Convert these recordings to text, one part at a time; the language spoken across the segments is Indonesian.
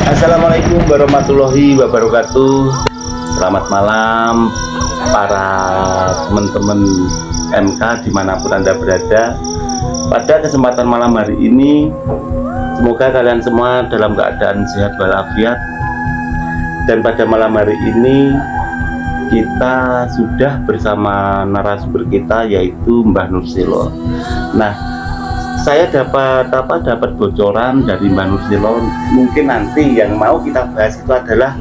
Assalamualaikum warahmatullahi wabarakatuh. Selamat malam para teman-teman MK dimanapun Anda berada. Pada kesempatan malam hari ini, semoga kalian semua dalam keadaan sehat walafiat. Dan pada malam hari ini kita sudah bersama narasumber kita, yaitu Mbah Nursilo. Nah, saya dapat bocoran dari Mbak Nursilo. Mungkin nanti yang mau kita bahas itu adalah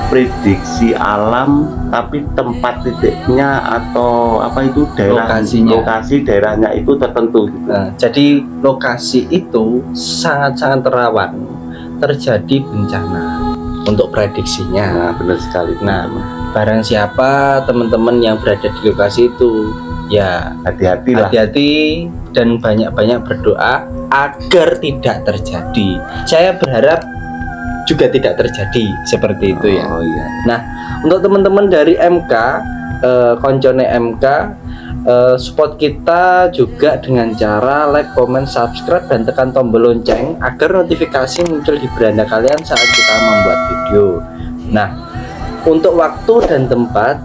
prediksi alam, tapi tempat titiknya atau apa itu daerah, lokasi daerahnya itu tertentu gitu. Nah, jadi lokasi itu sangat-sangat rawan terjadi bencana untuk prediksinya. Nah, benar sekali. Nah, barang siapa teman-teman yang berada di lokasi itu, ya hati-hati dan banyak-banyak berdoa agar tidak terjadi. Saya berharap juga tidak terjadi seperti itu ya. Iya. Nah, untuk teman-teman dari MK, koncone MK, support kita juga dengan cara like, comment, subscribe, dan tekan tombol lonceng agar notifikasi muncul di beranda kalian saat kita membuat video. Nah, untuk waktu dan tempat,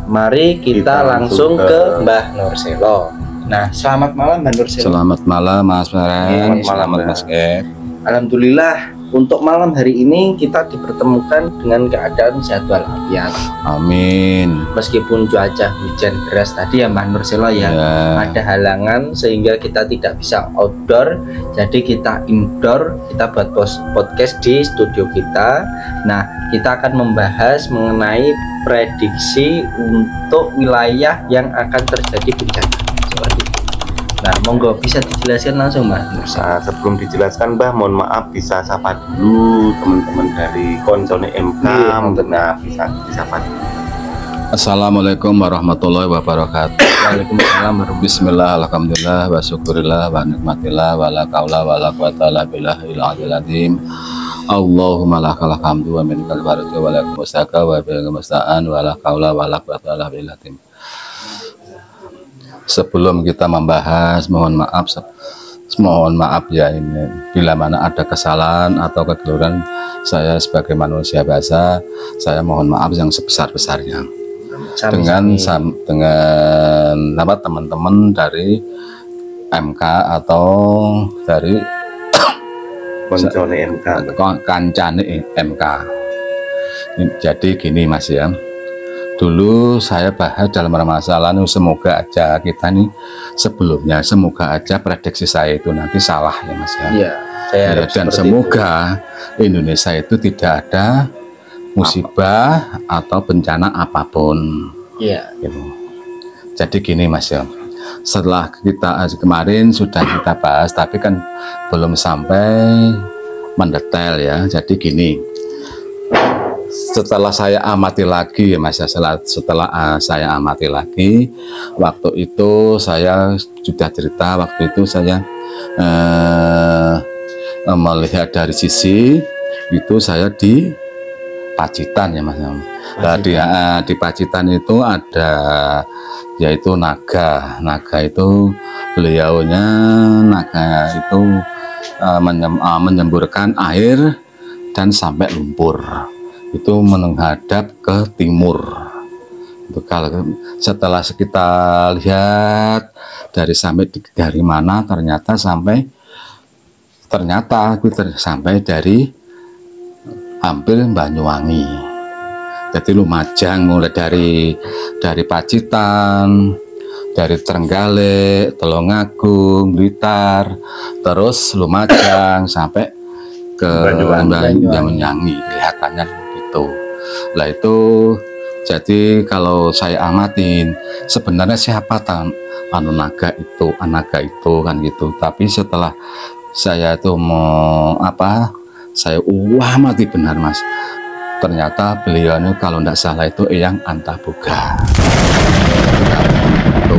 mari kita langsung ke Mbah Nursilo. Nah, selamat malam Mbah Nursilo. Selamat malam Mas Farhan. Selamat malam Mas Ed. Alhamdulillah, untuk malam hari ini kita dipertemukan dengan keadaan sehat walafiat. Amin. Meskipun cuaca hujan deras tadi ya Mbah Nursilo ya, ada halangan sehingga kita tidak bisa outdoor. Jadi kita indoor, kita buat podcast di studio kita. Nah, kita akan membahas mengenai prediksi untuk wilayah yang akan terjadi bencana seperti itu. Nah, monggo bisa dijelaskan langsung Mbah. Nah, sebelum dijelaskan Mbah, mohon maaf bisa sapa dulu teman-teman dari koncone MK. Nah, bisa disapa dulu. Assalamualaikum warahmatullahi wabarakatuh. Waalaikumsalam warahmatullahi. Bismillah, alhamdulillah, wa syukurillah, wa nikmatillah, wa la kaula wa la quwata illa billahil aliyil azim. Allahumma lakal hamdu wa minkal faraju wa lakum mustaka wa bil musta'an wa la kaula wa la quwata illa billahil azim. Sebelum kita membahas, mohon maaf ya ini bila mana ada kesalahan atau kekeliruan saya sebagai manusia biasa, saya mohon maaf yang sebesar-besarnya. Dengan teman-teman dari MK atau dari koncone MK, kancane MK. Jadi gini Mas ya, dulu saya bahas dalam permasalahan, semoga aja kita nih sebelumnya, semoga aja prediksi saya itu nanti salah ya Mas ya. Iya, saya harap dan semoga itu. Indonesia itu tidak ada musibah atau bencana apapun. Iya. Gitu. Jadi gini Mas ya, setelah kita kemarin sudah kita bahas, tapi kan belum sampai mendetail ya. Jadi gini, setelah saya amati lagi ya Mas, setelah saya amati lagi, waktu itu saya sudah cerita, waktu itu saya melihat dari sisi itu saya di Pacitan ya Mas. Nah, di Pacitan itu ada yaitu naga itu beliaunya naga itu menyemburkan air dan sampai lumpur itu menghadap ke timur. Setelah kita lihat dari mana ternyata sampai dari hampir Banyuwangi. Jadi Lumajang, mulai dari Pacitan, dari Trenggalek, Tulungagung, Blitar, terus Lumajang sampai ke Banyuwangi, kelihatannya gitu. Lah itu jadi kalau saya amatin sebenarnya siapa naga itu kan gitu. Tapi setelah saya itu mau saya mati benar Mas, ternyata beliau ini kalau tidak salah itu Eyang Antaboga.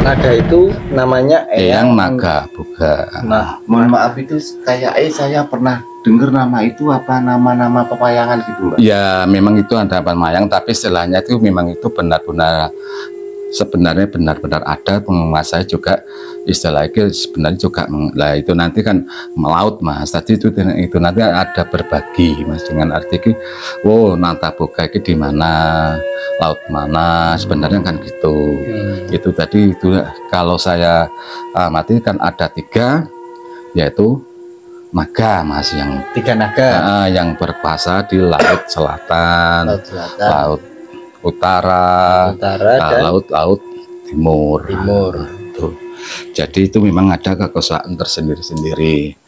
Naga itu namanya Eyang Naga Boga. Nah, mohon maaf itu kayak saya pernah dengar nama itu apa nama-nama pewayangan gitu, Mbak? Ya, memang itu ada pemayang, tapi istilahnya itu memang itu benar-benar sebenarnya benar-benar ada penguasa juga istilahnya sebenarnya juga lah itu nanti kan melaut Mas tadi itu nanti ada berbagi Mas dengan arti oh Antaboga itu di mana laut mana sebenarnya kan gitu. Itu tadi itu kalau saya amati kan ada 3 yaitu naga Mas yang 3 naga yang berkuasa di laut selatan, laut utara dan laut timur. Tuh. Jadi itu memang ada kekuasaan tersendiri-sendiri.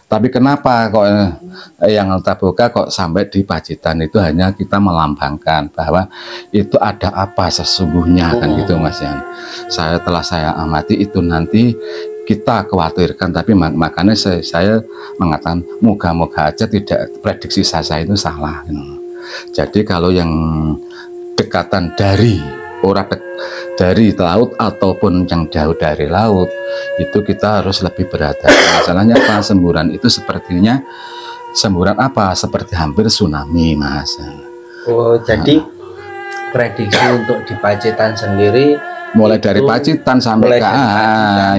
Tapi kenapa kok yang Antaboga kok sampai di Pacitan itu hanya kita melambangkan bahwa itu ada apa sesungguhnya kan gitu Mas Yan. Telah saya amati itu nanti kita khawatirkan, tapi makanya saya mengatakan moga-moga aja tidak prediksi saya itu salah. Jadi kalau yang dekatan dari dari laut ataupun yang jauh dari laut itu kita harus lebih berhati-hati. Masalahnya apa? Semburan itu sepertinya semburan apa? Seperti hampir tsunami Mas. Oh jadi prediksi untuk di Pacitan sendiri mulai dari Pacitan sampai ke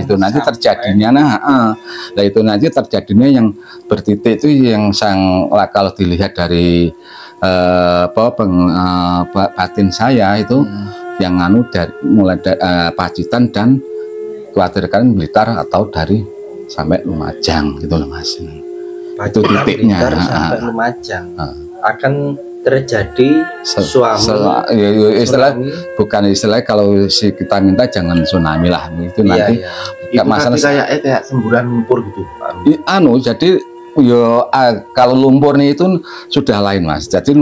itu nanti terjadinya nah itu nanti terjadinya yang bertitik itu yang kalau dilihat dari batin saya itu yang mulai dari Pacitan dan khawatirkan Blitar atau dari sampai Lumajang gitu loh Mas. Itu titiknya sampai Lumajang akan terjadi istilah bukan istilah kalau kita minta jangan tsunami lah itu nanti itu masalah kayak semburan lumpur gitu jadi kalau lumpur nih itu sudah lain Mas. Jadi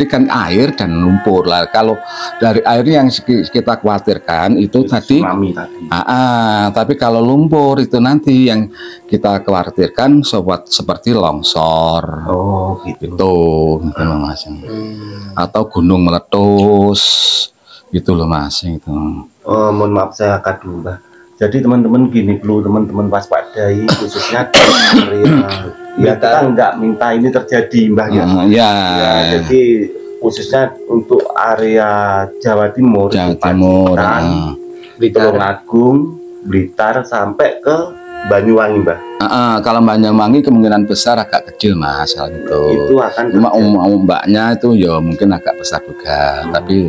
kan air dan lumpur lah. Kalau dari air yang kita khawatirkan itu tadi. Tapi kalau lumpur itu nanti yang kita khawatirkan seperti longsor. Oh gitu. Gitu loh Mas. Atau gunung meletus gitu loh Mas itu. Oh mohon maaf saya angkat dulu Mbak. Jadi teman-teman gini dulu, teman-teman waspadai khususnya di area kita nggak minta ini terjadi Mbah ya. Jadi khususnya untuk area Jawa Timur, Tulungagung, Blitar sampai ke Banyuwangi Mbah. Kalau Banyuwangi kemungkinan besar agak kecil Mas gitu. Itu akan cuma ombaknya itu ya mungkin agak besar juga, tapi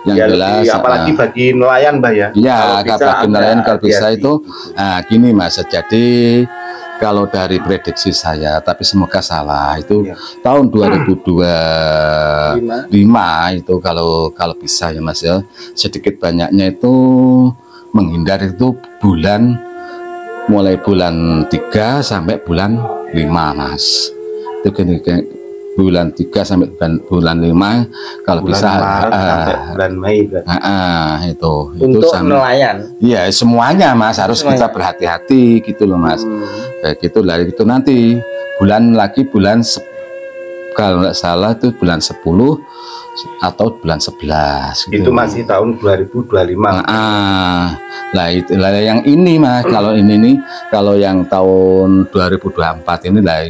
yang jelas apalagi bagi nelayan Mbah ya. Iya, bagi nelayan kalau bisa itu gini Mas. Jadi kalau dari prediksi saya, tapi semoga salah itu tahun 2025 itu kalau bisa ya Mas ya, sedikit banyaknya itu menghindar itu mulai bulan 3 sampai bulan 5 Mas. Itu gini bulan 3 sampai bulan 5 kalau bulan bisa sampai bulan Mei itu untuk nelayan ya semuanya Mas harus kita berhati-hati gitu loh Mas. Kayak gitu lah itu nanti bulan kalau nggak salah itu bulan 10 atau bulan 11 gitu. Itu masih tahun 2025 lah itu yang ini Mas. Kalau ini nih kalau yang tahun 2024 ini lah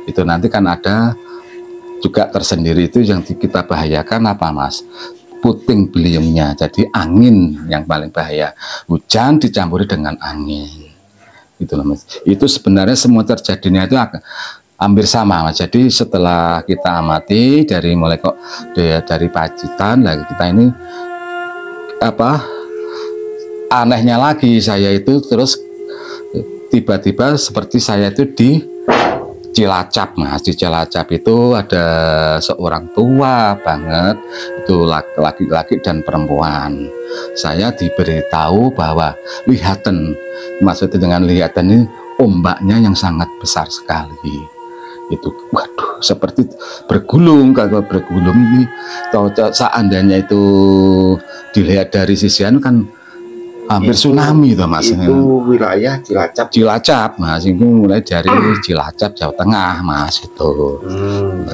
itu nanti kan ada juga tersendiri itu yang kita bahayakan apa Mas? Puting beliungnya. Jadi angin yang paling bahaya. Hujan dicampuri dengan angin. Gitu loh Mas. Itu sebenarnya semua terjadinya itu hampir sama Mas. Jadi setelah kita amati dari mulai dari Pacitan lagi kita ini anehnya lagi saya itu terus tiba-tiba seperti saya itu di Cilacap Mas. Di Cilacap itu ada seorang tua banget itu laki-laki dan perempuan. Saya diberitahu bahwa maksudnya dengan lihatan ini ombaknya yang sangat besar sekali. Itu waduh seperti bergulung. Kalau bergulung ini seandainya itu dilihat dari sisian kan hampir tsunami tuh Mas. Itu wilayah Cilacap. Cilacap Mas, itu mulai dari Cilacap Jawa Tengah Mas itu.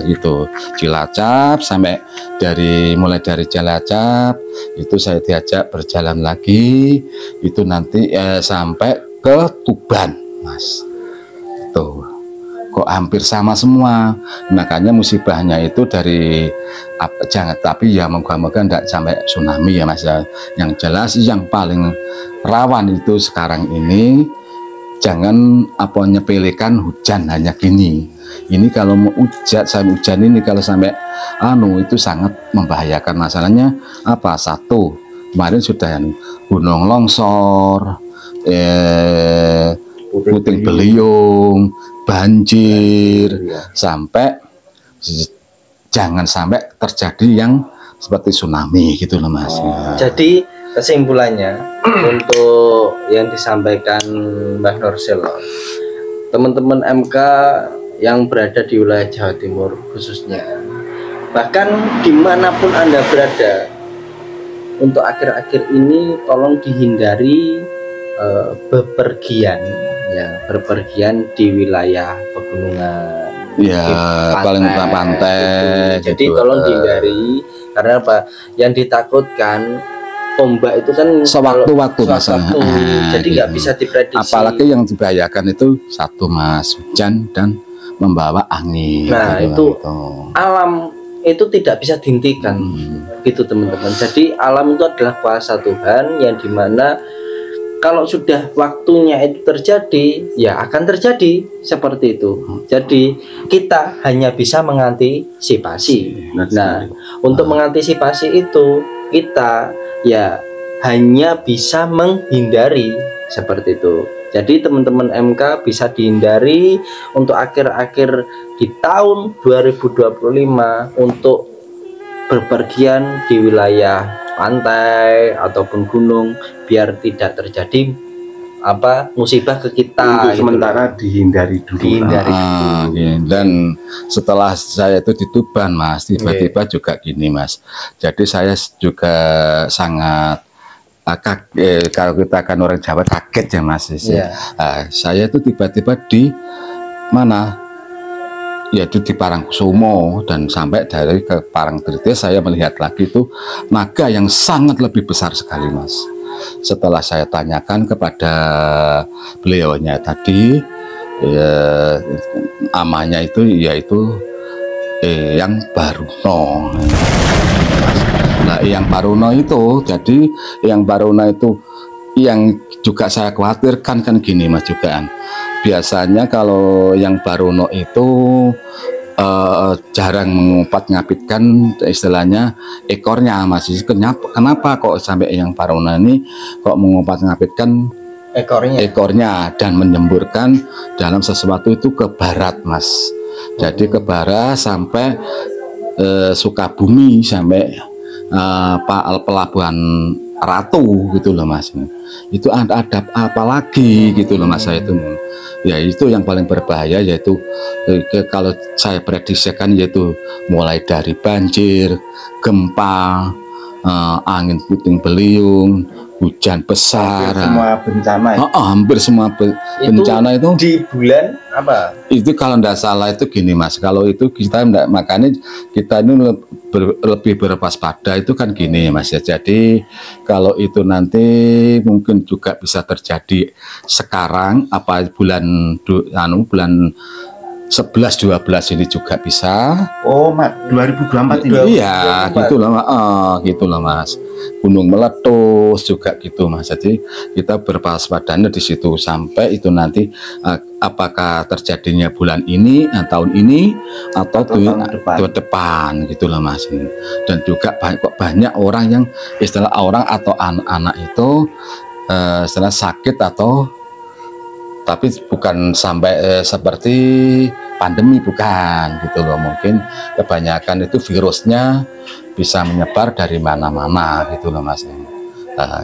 Itu Cilacap sampai mulai dari Cilacap itu saya diajak berjalan lagi itu nanti sampai ke Tuban Mas. Tuh. Kok hampir sama semua, makanya musibahnya itu dari jangan, tapi ya moga-moga tidak sampai tsunami ya Mas ya. Yang jelas yang paling rawan itu sekarang ini jangan nyepelekan hujan hanya gini. Ini kalau mau hujan ini kalau sampai itu sangat membahayakan. Masalahnya apa? Satu, kemarin sudah gunung longsor, puting beliung, banjir, sampai jangan sampai terjadi yang seperti tsunami gitu loh Mas. Jadi kesimpulannya untuk yang disampaikan Mbah Norsel, teman-teman MK yang berada di wilayah Jawa Timur khususnya, bahkan dimanapun Anda berada, untuk akhir-akhir ini tolong dihindari berpergian di wilayah pegunungan, ya paling pantai gitu. Jadi gitu. tolong dihindari, karena apa? Yang ditakutkan ombak itu kan sewaktu-waktu Mas. Jadi nggak bisa diprediksi. Apalagi yang dibahayakan itu satu Mas, hujan dan membawa angin. Nah itu alam itu tidak bisa dihentikan, gitu teman-teman. Jadi alam itu adalah kuasa Tuhan yang dimana kalau sudah waktunya itu terjadi, ya akan terjadi seperti itu. Jadi kita hanya bisa mengantisipasi. Nah, untuk mengantisipasi itu kita ya hanya bisa menghindari seperti itu. Jadi teman-teman MK bisa dihindari untuk akhir-akhir di tahun 2025 untuk berpergian di wilayah pantai ataupun gunung biar tidak terjadi musibah ke kita. Untuk sementara dihindari dulu. Dan setelah saya itu di Tuban Mas, tiba-tiba juga gini Mas. Jadi saya juga sangat kalau kita kan orang Jawa kaget ya Mas. Saya itu tiba-tiba di mana? Yaitu di Parangkusumo, dan sampai dari ke Parangtritis saya melihat lagi itu naga yang sangat lebih besar sekali Mas. Setelah saya tanyakan kepada beliaunya tadi, amanya itu yaitu yang Baruno. Nah yang Baruno itu, jadi yang Baruno itu yang juga saya khawatirkan kan gini Mas juga kan. Biasanya kalau yang Baruno itu jarang mengumpat-ngapitkan istilahnya ekornya masih. Kenapa kok sampai yang Baruno ini kok mengumpat-ngapitkan ekornya dan menyemburkan dalam sesuatu itu ke barat Mas. Jadi ke barat sampai Sukabumi, sampai pelabuhan Ratu gitu loh Mas. Itu ada apa lagi gitu loh Mas saya itu. Ya itu yang paling berbahaya, yaitu kalau saya prediksikan yaitu mulai dari banjir, gempa, angin puting beliung, hujan besar, hampir semua bencana ya? Hampir semua bencana itu di bulan apa? Itu kalau tidak salah itu gini Mas, kalau itu kita enggak, makanya kita ini lebih berwaspada itu kan gini Mas ya. Jadi kalau itu nanti mungkin juga bisa terjadi sekarang bulan 11-12 ini juga bisa. Oh, 2024 ini. Iya, gitu loh Mas. Gunung meletus juga gitu Mas. Jadi kita berwaspadanya di situ sampai itu nanti apakah terjadinya bulan ini, tahun ini atau tahun depan gitu loh Mas. Dan juga banyak orang yang istilah orang atau anak-anak itu istilah sakit atau tapi bukan sampai seperti pandemi, bukan gitu loh. Mungkin kebanyakan itu virusnya bisa menyebar dari mana-mana gitu loh Mas.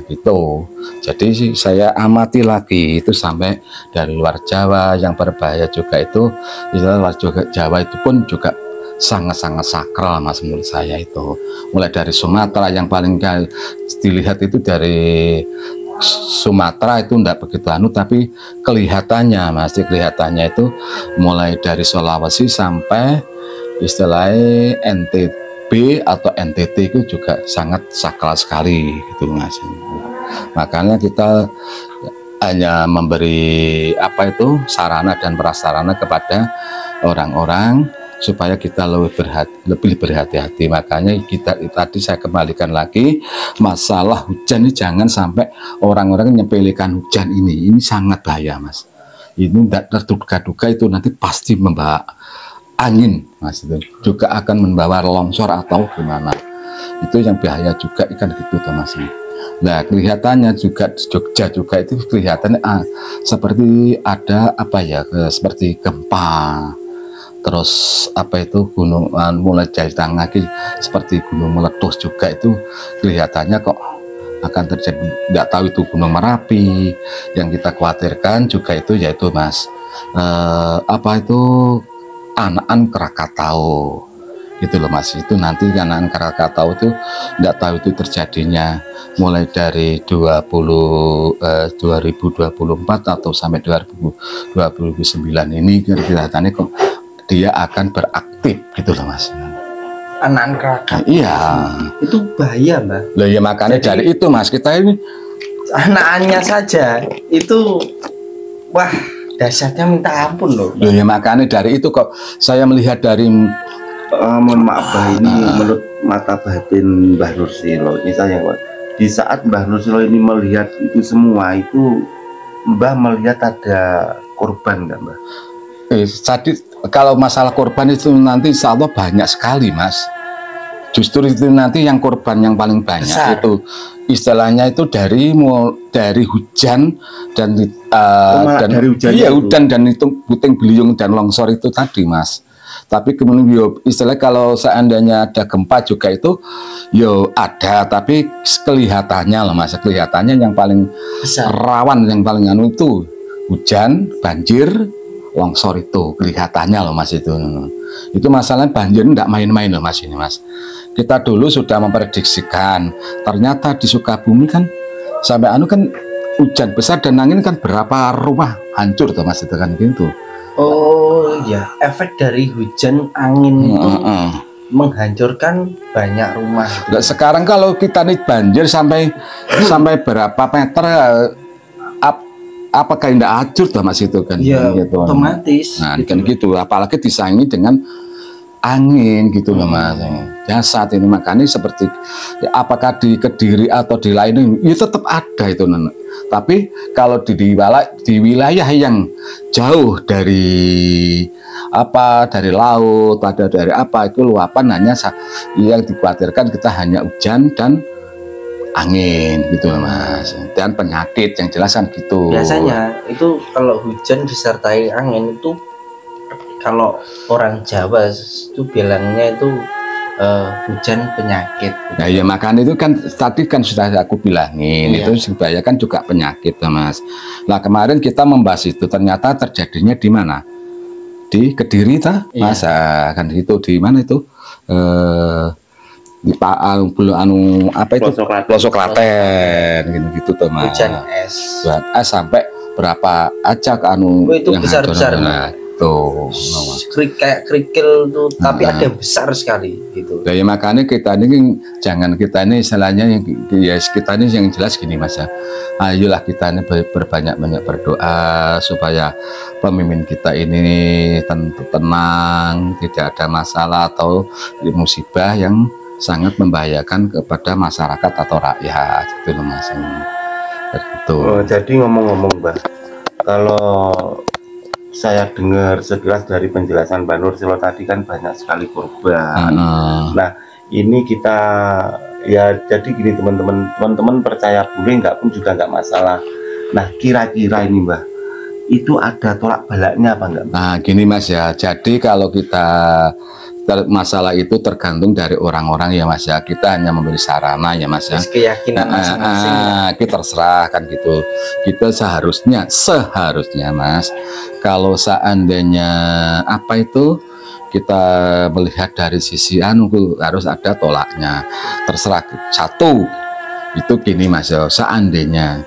Gitu. Jadi saya amati lagi itu sampai dari luar Jawa yang berbahaya juga itu, luar Jawa itu pun juga sangat-sangat sakral Mas menurut saya itu. Mulai dari Sumatera yang paling dilihat itu dari Sumatera itu enggak begitu anu, tapi kelihatannya masih kelihatannya itu mulai dari Sulawesi sampai istilahnya NTB atau NTT itu juga sangat sakral sekali gitu Mas. Makanya kita hanya memberi apa itu sarana dan prasarana kepada orang-orang supaya kita lebih berhati-hati. Makanya kita tadi saya kembalikan lagi masalah hujan ini, jangan sampai orang-orang menyepelekan hujan ini sangat bahaya Mas. Ini tidak terduga-duga itu nanti pasti membawa angin Mas, itu juga akan membawa longsor atau gimana, itu yang bahaya juga ikan gitu Mas. Nah kelihatannya juga di Jogja juga itu kelihatannya seperti ada apa ya, seperti gempa. Terus apa itu gunung mulai jahitan lagi seperti gunung meletus juga, itu kelihatannya kok akan terjadi. Nggak tahu itu gunung Merapi. Yang kita khawatirkan juga itu yaitu Mas apa itu Anakan Krakatau gitu loh Mas. Itu nanti Anakan Krakatau itu nggak tahu itu terjadinya mulai dari 2024 atau sampai 2029 ini kelihatannya kok dia akan beraktif gitu loh Mas. Anakan Krakatau. Iya. Itu bahaya Mbak. Loh ya makanya dari itu Mas, kita ini anakannya saja itu wah dahsyatnya minta ampun loh. Loh ya makanya dari itu kok saya melihat dari mohon maaf Bah, ini menurut mata batin Mbah Nursilo misalnya Pak, di saat Mbah Nursilo ini melihat itu semua itu, Mbah melihat ada korban nggak Mbah? Tadi kalau masalah korban itu nanti insya Allah banyak sekali Mas. Justru itu nanti yang korban yang paling banyak besar. Itu istilahnya itu dari hujan dan dari hujan iya hujan dan itu puting beliung dan longsor itu tadi Mas. Tapi kemudian istilahnya kalau seandainya ada gempa juga itu yo ada, tapi kelihatannya loh Mas, kelihatannya yang paling besar, rawan yang paling anu itu hujan, banjir, longsor itu kelihatannya loh Mas. Itu masalahnya banjir enggak main-main loh Mas ini Mas. Kita dulu sudah memprediksikan, ternyata di Sukabumi kan sampai anu kan hujan besar dan angin kan berapa rumah hancur tuh Mas, itu kan gitu. Oh ya, efek dari hujan angin itu menghancurkan banyak rumah. Nah, sekarang kalau kita nih banjir sampai berapa meter, apakah tidak hancur tuh Mas itu kan? Ya, gitu. otomatis. Nah gitu. Kan gitu, apalagi disaingi dengan angin gitu loh Mas. Ya saat ini makanya seperti ya, apakah di Kediri atau di lain itu tetap ada itu. Tapi kalau di wilayah yang jauh dari dari laut, ada dari apa itu luapan, hanya yang dikhawatirkan kita hanya hujan dan angin gitu loh Mas, dan penyakit yang jelas kan gitu. Biasanya itu kalau hujan disertai angin itu kalau orang Jawa itu bilangnya itu hujan penyakit. Nah ya makanya itu kan tadi kan sudah aku bilangin itu supaya kan juga penyakit Mas. Nah kemarin kita membahas itu ternyata terjadinya di mana? Di Kediri Mas, kan itu di mana itu? Di apa itu? Pelosok Klaten gitu tuh Mas. Hujan es. Sampai berapa aja itu yang besar-besar. Nah, tuh kayak kerikil tuh, tapi ada yang besar sekali gitu. Nah, ya makanya kita ini jangan kita ini istilahnya ya kita ini yang jelas gini Mas ya. Ayolah kita ini berbanyak-banyak berdoa supaya pemimpin kita ini tenang, tidak ada masalah atau musibah yang sangat membahayakan kepada masyarakat atau rakyat gitu loh Mas. Betul. Oh, jadi ngomong-ngomong Mbak, kalau saya dengar sekilas dari penjelasan Mbak Nursilo tadi kan banyak sekali korban. Nah ini kita ya jadi gini teman-teman percaya boleh nggak pun juga nggak masalah. Nah kira-kira ini Mbak, itu ada tolak balaknya apa enggak? Nah gini Mas ya, jadi kalau kita masalah itu tergantung dari orang-orang ya Mas ya, kita hanya memberi sarana ya Mas ya, keyakinan masing-masing kita terserah kan gitu. Kita seharusnya Mas, kalau seandainya apa itu kita melihat dari sisi harus ada tolaknya, terserah. Satu itu gini Mas ya, seandainya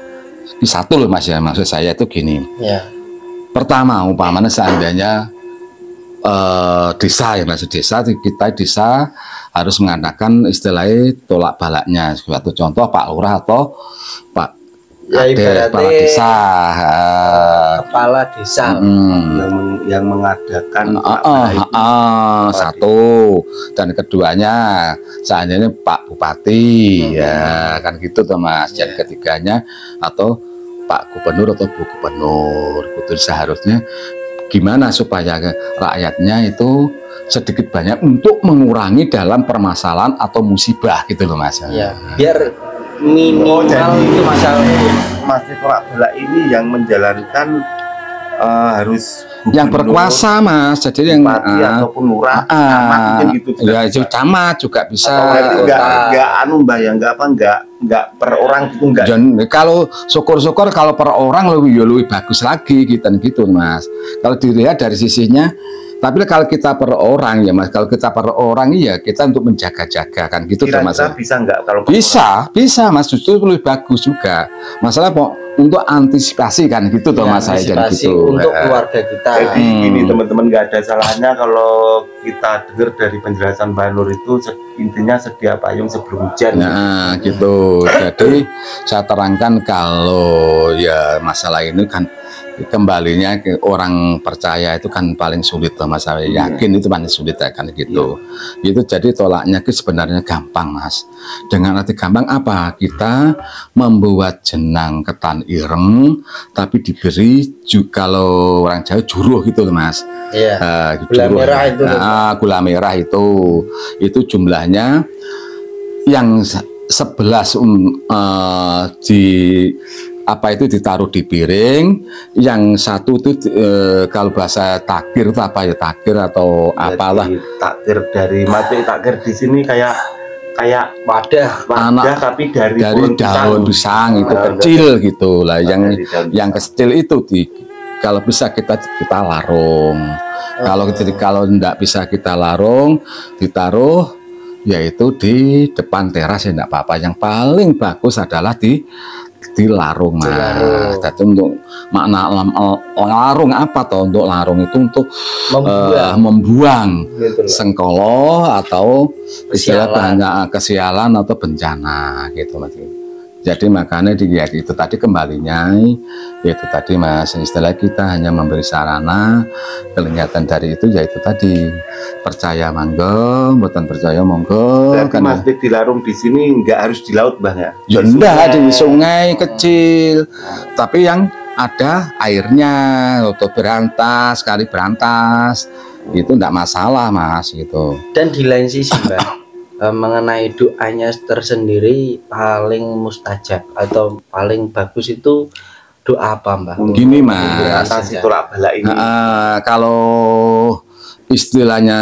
satu loh Mas ya, maksud saya itu gini. Ya. Pertama, umpamanya seandainya desa ya Mas, kita desa harus mengadakan istilahnya tolak balaknya. Suatu contoh Pak Lurah atau Pak Ya, Kades, kepala desa, kepala desa yang mengadakan satu, dan keduanya seandainya Pak Bupati, ya kan gitu tuh Mas. Dan ketiganya atau Pak Gubernur atau Bu Gubernur. Itu seharusnya gimana supaya rakyatnya itu sedikit banyak untuk mengurangi dalam permasalahan atau musibah gitu loh Mas. Ya, biar minimal itu masalah masih tolak balak ini yang menjalankan harus yang berkuasa Mas, jadi yang ataupun lurah, camat gitu ya itu camat juga bisa. Enggak anu Mbah ya, enggak per orang gitu enggak. Kalau syukur-syukur kalau per orang lebih bagus lagi gitu Mas. Kalau dilihat dari sisinya. Tapi kalau kita per orang ya Mas, kalau kita per orang iya kita untuk menjaga-jaga kan gitu tuh Mas. Bisa enggak kalau bisa Mas, justru lebih bagus juga. Masalah untuk antisipasi kan gitu tuh Mas, saya jadi gitu. Untuk keluarga kita. Jadi ini teman-teman nggak ada salahnya kalau kita dengar dari penjelasan Mbak Nur itu intinya sedia payung sebelum hujan. Nah gitu. Jadi saya terangkan kalau ya masalah ini kan kembalinya ke orang percaya itu kan paling sulit loh Mas, saya yakin itu paling sulit kan gitu. Itu jadi tolaknya itu sebenarnya gampang Mas. Dengan arti gampang apa? Kita membuat jenang ketan ireng tapi diberi kalau orang Jawa juruh gitu loh Mas. Iya. Gula merah itu. Gula merah itu jumlahnya yang 11 di apa itu ditaruh di piring, yang satu itu kalau bahasa takir itu apa ya, takir atau apalah, takir dari mati, takir di sini kayak wadah tapi dari daun pisang itu kecil gitu lah, yang kecil itu kalau bisa kita larung. Kalau tidak bisa kita larung, ditaruh yaitu di depan teras ya enggak apa-apa. Yang paling bagus adalah dilarung Mas. Jadi untuk makna larung apa toh? Untuk larung itu untuk membuang sengkolo atau istilah kesialan atau bencana gitu Mas. Jadi makanya itu tadi kembalinya yaitu tadi Mas, istilah kita hanya memberi sarana, kelihatan dari itu yaitu tadi percaya monggo, buatan percaya monggo. Berarti kan Mas dilarung di sini nggak harus di laut Bang ya? Ya enggak, di sungai kecil, tapi yang ada airnya atau berantas, kali berantas itu enggak masalah Mas gitu. Dan di lain sisi Mbak, mengenai doanya tersendiri paling mustajab atau paling bagus itu doa apa Mbak? Gini Mas, tolak balak ini. Kalau istilahnya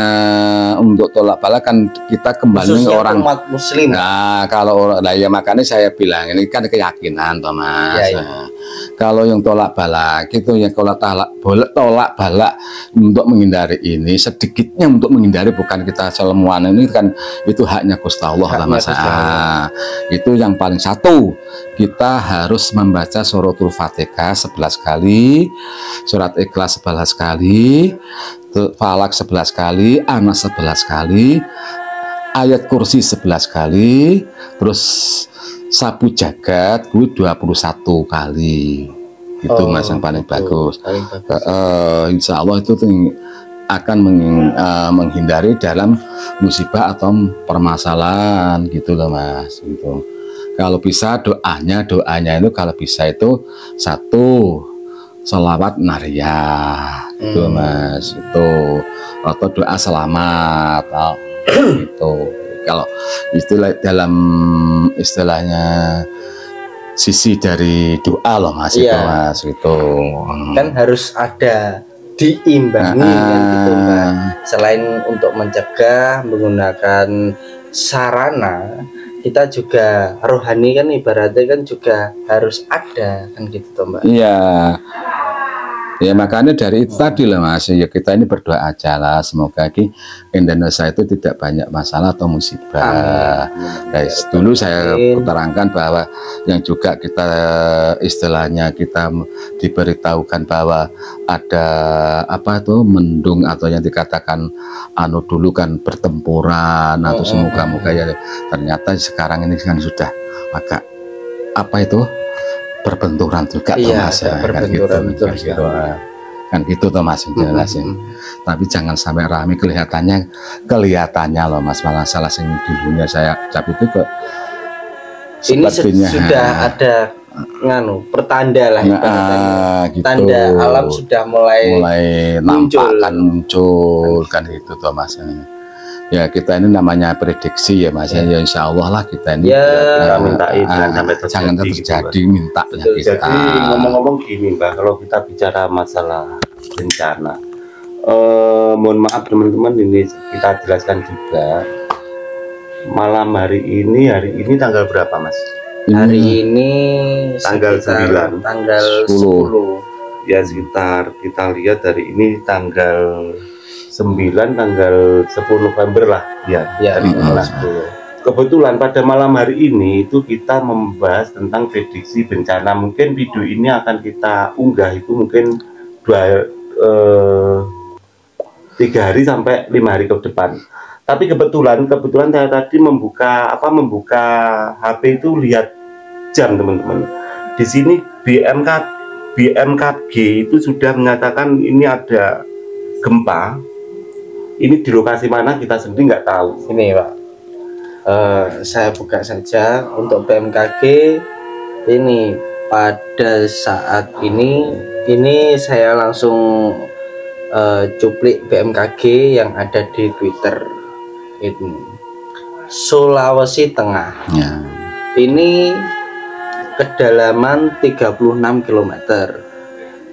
untuk tolak balak kan kita kembali orang umat muslim. Nah kalau ya makanya saya bilang ini kan keyakinan toh Mas. Kalau yang tolak balak itu yang kalau tolak balak untuk menghindari ini sedikitnya untuk menghindari, bukan kita semuanya ini kan itu haknya Gusti Allah lah Mas. Itu yang paling satu, kita harus membaca suratul Fatihah 11 kali, surat Ikhlas 11 kali, Falak 11 kali, Anas 11 kali, ayat kursi 11 kali, terus sapu jagat 21 kali. Itu Mas yang paling bagus. Insya Allah itu akan menghindari dalam musibah atau permasalahan gitu loh Mas gitu. Kalau bisa doanya itu kalau bisa itu satu sholawat nariyah itu Mas itu, atau doa selamat itu. Kalau dalam istilahnya sisi dari doa loh Mas itu Mas itu kan harus ada diimbangi kan gitu Mbak. Selain untuk mencegah menggunakan sarana, kita juga rohani kan ibaratnya kan juga harus ada kan gitu toh Mbak. Iya. Ya makanya dari itu tadi lah Mas, ya kita ini berdoa aja lah, semoga Indonesia itu tidak banyak masalah atau musibah. Guys, dulu saya terangkan bahwa yang juga kita istilahnya kita diberitahukan bahwa ada apa tuh mendung atau yang dikatakan anu dulu kan pertempuran atau semoga-moga ya, ternyata sekarang ini kan sudah agak apa itu berbenturan juga Mas ya, kan gitu toh Mas jelasin. Tapi jangan sampai rame kelihatannya loh Mas, malah salah sing dulunya saya cap itu ke ini sudah ada nganu pertanda lah gitu. Tanda alam sudah mulai muncul kan gitu toh Mas. Ya kita ini namanya prediksi ya Mas ya, insya Allah lah kita ini kita mintain jangan terjadi minta kita. Jadi ngomong-ngomong gini Mbak, kalau kita bicara masalah bencana, mohon maaf teman-teman, ini kita jelaskan juga malam hari ini tanggal berapa Mas? Hari ini tanggal 9, tanggal 10. Ya sekitar kita lihat dari ini tanggal 9 tanggal 10 November lah ya, dari 10. Kebetulan pada malam hari ini itu kita membahas tentang prediksi bencana. Mungkin video ini akan kita unggah itu mungkin 3 hari sampai 5 hari ke depan. Tapi kebetulan saya tadi membuka HP itu lihat jam teman-teman. Di sini BMKG itu sudah menyatakan ini ada gempa. Ini di lokasi mana kita sendiri nggak tahu. Ini Pak, saya buka saja untuk BMKG. Ini pada saat ini saya langsung cuplik BMKG yang ada di Twitter. Ini Sulawesi Tengah. Ya. Ini kedalaman 36 km,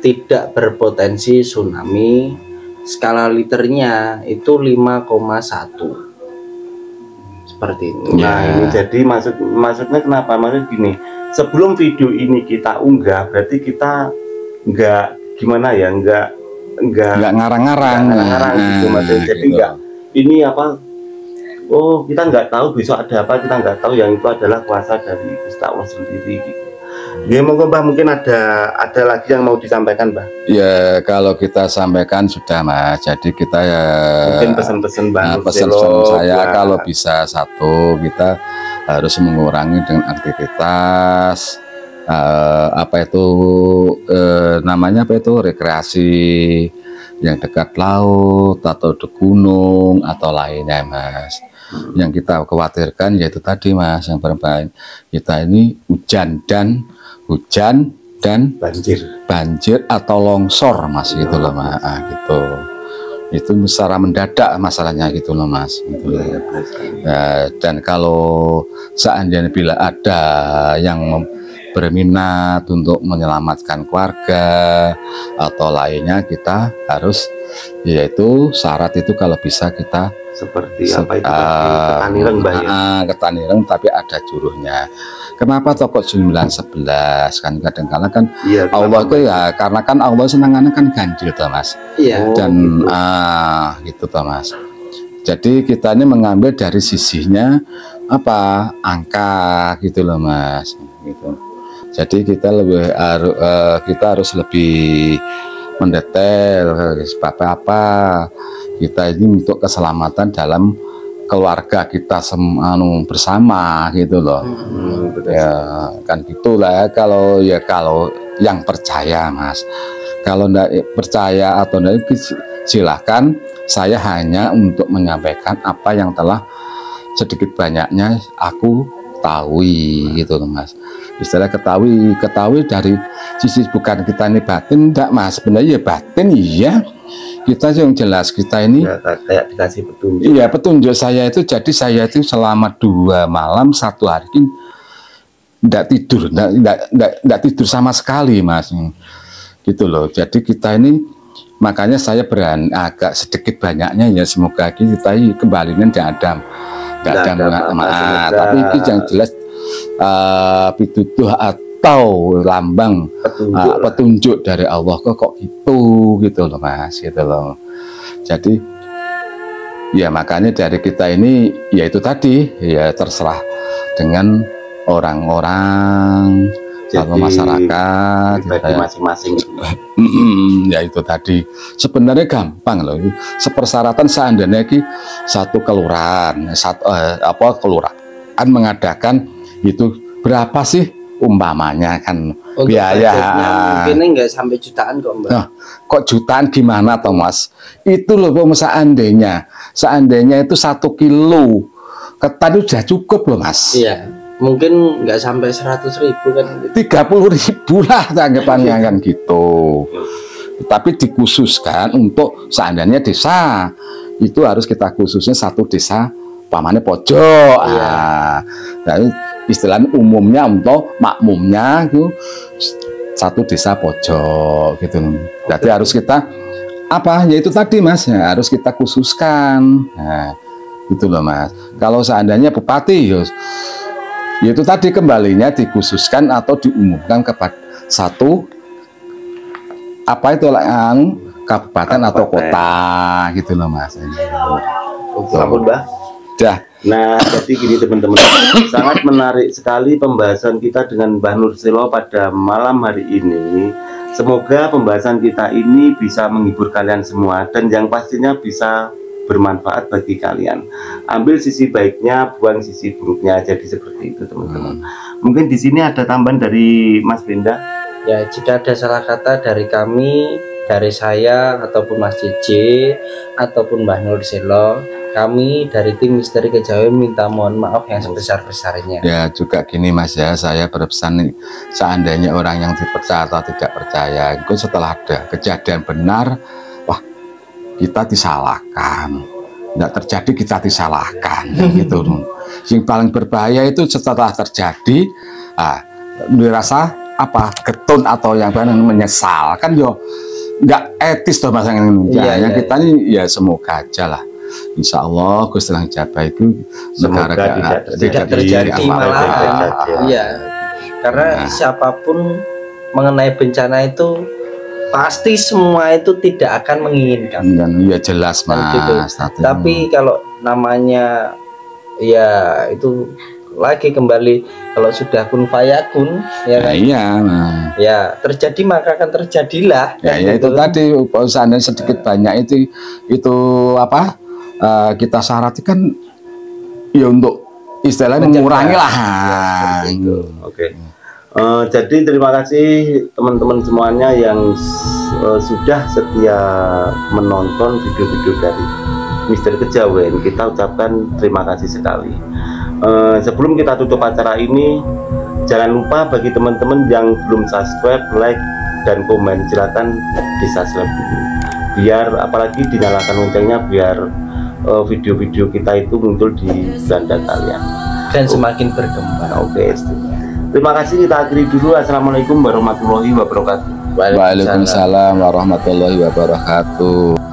tidak berpotensi tsunami. Skala liternya itu 5,1 seperti itu. Nah ini jadi maksudnya kenapa? Maksudnya gini, sebelum video ini kita unggah berarti kita nggak gimana ya, nggak ngarang-ngarang gitu maksudnya. Jadi nggak ini apa, oh kita nggak tahu besok ada apa, kita nggak tahu, yang itu adalah kuasa dari Gusti Allah sendiri gitu. Ya mungkin ada lagi yang mau disampaikan Mbak? Ya kalau kita sampaikan sudah Mas, jadi kita ya mungkin pesan-pesan Bang pesan saya kalau bisa satu, kita harus mengurangi dengan aktivitas namanya rekreasi yang dekat laut atau di gunung atau lainnya Mas. Yang kita khawatirkan yaitu tadi Mas, yang berbahaya kita ini hujan dan banjir atau longsor Mas gitu loh Mas, gitu. Itu secara mendadak masalahnya gitu loh Mas gitu loh. Ya, dan kalau seandainya bila ada yang berminat untuk menyelamatkan keluarga atau lainnya, kita harus yaitu syarat itu kalau bisa kita seperti apa itu Ketanireng Mbak ya? Ketanireng tapi ada juruhnya. Kenapa toko 911 kan kadang-kadang kan iya, Allah itu ya karena kan Allah senangannya kan ganjil toh Mas. Iya. Dan gitu toh Mas. Jadi kita ini mengambil dari sisinya apa angka gitu loh Mas gitu. Jadi kita harus lebih mendetail apa kita ini untuk keselamatan dalam keluarga kita bersama gitu loh. Ya kan gitulah kalau yang percaya Mas. Kalau enggak percaya atau enggak, silahkan, saya hanya untuk menyampaikan apa yang telah sedikit banyaknya aku tahu gitu loh Mas. Istilah ketahui dari sisi bukan kita ini batin enggak Mas, sebenarnya ya batin iya. Kita yang jelas kita ini ya, kayak dikasih petunjuk. Iya petunjuk saya itu, jadi saya itu selama 2 malam 1 hari ini enggak tidur sama sekali Mas, gitu loh. Jadi kita ini makanya saya berani agak sedikit banyaknya ya semoga kita kembali tidak ada tapi yang jelas pitutuh atau lambang Petunjuk. petunjuk dari Allah kok gitu loh Mas, gitu loh. Jadi ya makanya dari kita ini ya itu tadi ya terserah dengan orang-orang atau masyarakat pribadi ya. masing-masing. Ya itu tadi sebenarnya gampang loh. Sepersyaratan seandainya satu kelurahan, kelurahan mengadakan itu berapa sih umpamanya kan Untuk biaya budgetnya mungkin nggak sampai jutaan kok Mbak. Nah, kok jutaan gimana toh Mas? Itu loh seandainya itu 1 kilo ketan udah cukup loh Mas. Iya, mungkin nggak sampai 100.000 kan. 30.000 lah tanggapannya kan gitu. Tapi dikhususkan untuk seandainya desa itu harus kita khususnya satu desa pamannya pojok. Nah, istilahnya umumnya untuk makmumnya itu satu desa pojok gitu. Jadi harus kita yaitu tadi Mas ya, harus kita khususkan. Nah, itu loh Mas. Kalau seandainya bupati ya itu tadi kembalinya dikhususkan atau diumumkan kepada satu kabupaten atau kota gitu loh Mas. Ampun Mbah. Dah. Nah, jadi gini teman-teman, sangat menarik sekali pembahasan kita dengan Mbah Nursilo pada malam hari ini. Semoga pembahasan kita ini bisa menghibur kalian semua dan yang pastinya bisa bermanfaat bagi kalian. Ambil sisi baiknya, buang sisi buruknya. Jadi seperti itu teman-teman. Mungkin di sini ada tambahan dari Mas Benda. Ya, jika ada salah kata dari kami, dari saya ataupun Mas JJ ataupun Mbah Nursilo, kami dari tim Misteri Kejawen minta mohon maaf yang sebesar-besarnya. Ya juga gini Mas ya, saya berpesan nih, seandainya orang yang dipercaya atau tidak percaya itu setelah ada kejadian benar, wah kita disalahkan, tidak terjadi kita disalahkan gitu. Yang paling berbahaya itu setelah terjadi dirasa getun atau yang menyesal kan yo nggak etis toh Mas ini. Yang kita ini ya semoga aja lah. Insya Allah Gusti Jaba itu semoga tidak terjadi malah. Iya, karena siapapun mengenai bencana itu pasti semua itu tidak akan menginginkan. Iya jelas Mas. Gitu. Tapi kalau namanya ya itu lagi kembali kalau sudah kun fayakun ya kan? Iya. Ya terjadi maka akan terjadilah. Ya itu tadi seandainya sedikit banyak itu kita syaratikan ya untuk istilahnya mengurangi lah. Oke. Jadi terima kasih teman-teman semuanya yang sudah setia menonton video-video dari Misteri Kejawen. Kita ucapkan terima kasih sekali. Sebelum kita tutup acara ini, jangan lupa bagi teman-teman yang belum subscribe, like, dan komen, silakan di subscribe dulu. Biar apalagi dinyalakan loncengnya biar video-video kita itu muncul di ganda kalian dan semakin berkembang. Oke. Terima kasih, kita akhiri dulu. Assalamualaikum warahmatullahi wabarakatuh. Waalaikumsalam warahmatullahi wabarakatuh.